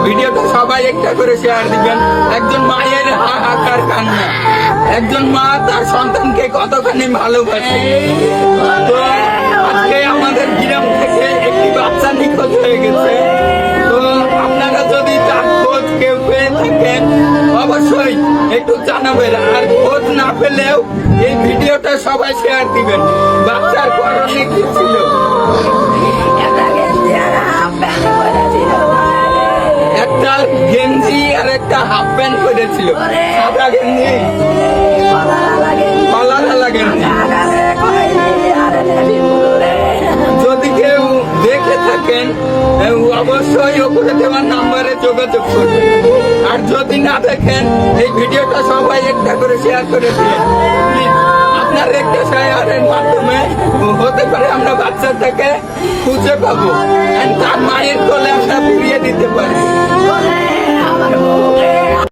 ভিডিওটা সবাই একটা করে শেয়ার দিবেন। একজন মায়ের হাহাকার কান্না, একজন মা তার সন্তানকে কতখানি ভালোবাসে। তো আজকে আমাদের গ্রাম থেকে একটি বাচ্চা নিখোঁজ হয়ে গেছে। তো আপনারা যদি তার খোঁজ কেউ পেয়ে থাকেন অবশ্যই একটু জানাবেন। আর খোঁজ না পেলেও এই ভিডিওটা সবাই শেয়ার দিবেন। বাচ্চার করণে কি ছিল? একটা গেঞ্জি আর একটা হাফ প্যান্ট পরেছিল, সাদা গেঞ্জি, কলার গেঞ্জি। যদি কেউ দেখে থাকেন অবশ্যই ওপরে দেওয়ার নাম্বারে যোগাযোগ করবেন। আর যদি না দেখেন এই ভিডিওটা সবাই একটা করে শেয়ার করে দিন প্লিজ। আপনার একটা শেয়ারের মাধ্যমে হতে পারে আমরা বাচ্চাটাকে খুঁজে পাবো, তার মায়ের